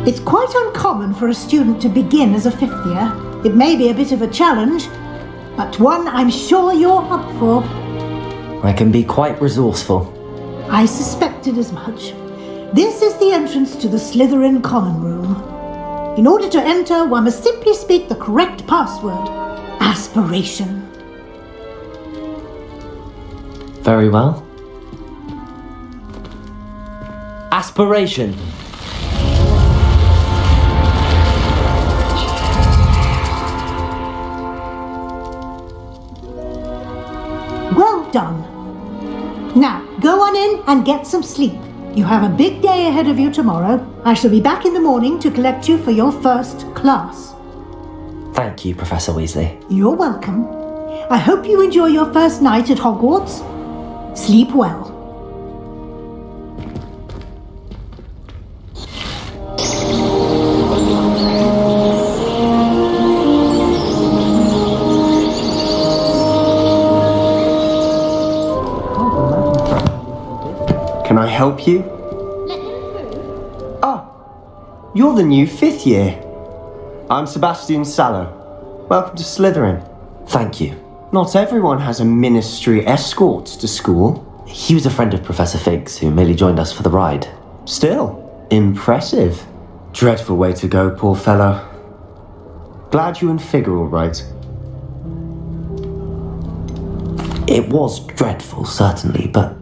It's quite uncommon for a student to begin as a fifth year. It may be a bit of a challenge, but one I'm sure you're up for. I can be quite resourceful. I suspected as much. This is the entrance to the Slytherin common room. In order to enter, one must simply speak the correct password. Aspiration. Very well. Aspiration. Well done. Now, go on in and get some sleep. You have a big day ahead of you tomorrow. I shall be back in the morning to collect you for your first class. Thank you, Professor Weasley. You're welcome. I hope you enjoy your first night at Hogwarts. Sleep well. Can I help you? Let him through. Oh, you're the new fifth year. I'm Sebastian Sallow. Welcome to Slytherin. Thank you. Not everyone has a ministry escort to school. He was a friend of Professor Fig's who merely joined us for the ride. Still, impressive. Dreadful way to go, poor fellow. Glad you and Fig are all right. It was dreadful, certainly, but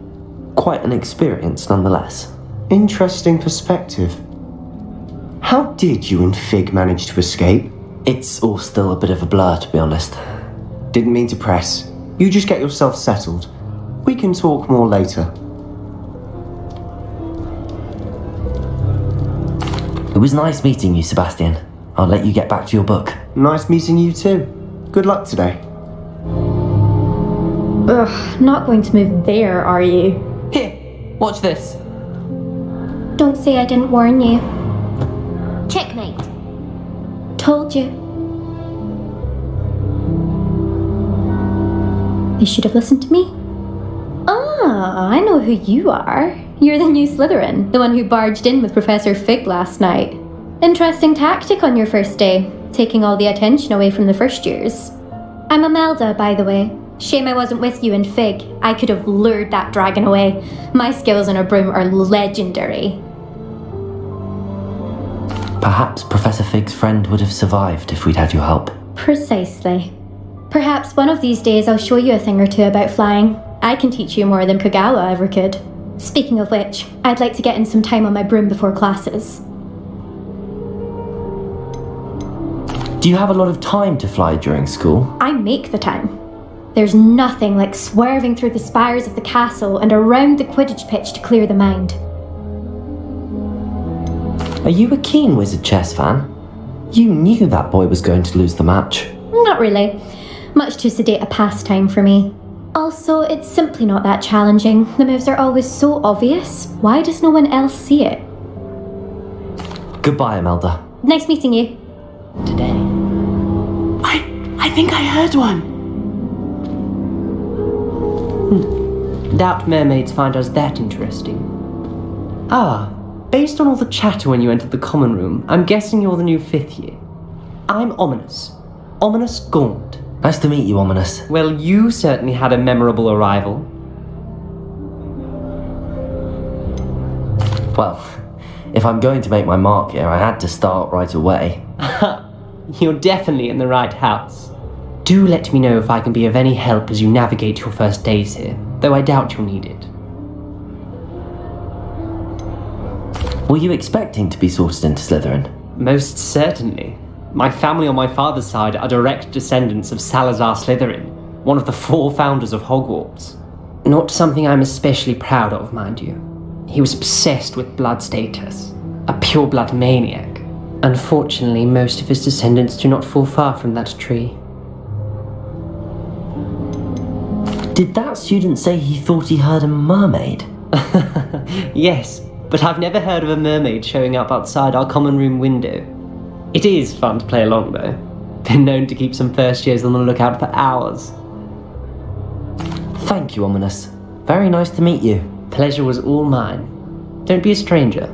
quite an experience nonetheless. Interesting perspective. How did you and Fig manage to escape? It's all still a bit of a blur, to be honest. Didn't mean to press. You just get yourself settled. We can talk more later. It was nice meeting you, Sebastian. I'll let you get back to your book. Nice meeting you too. Good luck today. Ugh, not going to move there, are you? Here, watch this. Don't say I didn't warn you. Checkmate. Told you. You should have listened to me. Ah, I know who you are. You're the new Slytherin, the one who barged in with Professor Fig last night. Interesting tactic on your first day, taking all the attention away from the first years. I'm Imelda, by the way. Shame I wasn't with you and Fig. I could have lured that dragon away. My skills on a broom are legendary. Perhaps Professor Fig's friend would have survived if we'd had your help. Precisely. Perhaps one of these days I'll show you a thing or two about flying. I can teach you more than Kogawa ever could. Speaking of which, I'd like to get in some time on my broom before classes. Do you have a lot of time to fly during school? I make the time. There's nothing like swerving through the spires of the castle and around the Quidditch pitch to clear the mind. Are you a keen Wizard chess fan? You knew that boy was going to lose the match. Not really. Much too sedate a pastime for me. Also, it's simply not that challenging. The moves are always so obvious. Why does no one else see it? Goodbye, Imelda. Nice meeting you. Today. I think I heard one. Doubt mermaids find us that interesting. Ah, based on all the chatter when you entered the common room, I'm guessing you're the new fifth year. I'm Ominous. Ominous Gaunt. Nice to meet you, Ominous. Well, you certainly had a memorable arrival. Well, if I'm going to make my mark here, I had to start right away. You're definitely in the right house. Do let me know if I can be of any help as you navigate your first days here, though I doubt you'll need it. Were you expecting to be sorted into Slytherin? Most certainly. My family on my father's side are direct descendants of Salazar Slytherin, one of the 4 founders of Hogwarts. Not something I'm especially proud of, mind you. He was obsessed with blood status, a pure-blood maniac. Unfortunately, most of his descendants do not fall far from that tree. Did that student say he thought he heard a mermaid? Yes, but I've never heard of a mermaid showing up outside our common room window. It is fun to play along, though. Been known to keep some first years on the lookout for hours. Thank you, Ominous. Very nice to meet you. Pleasure was all mine. Don't be a stranger.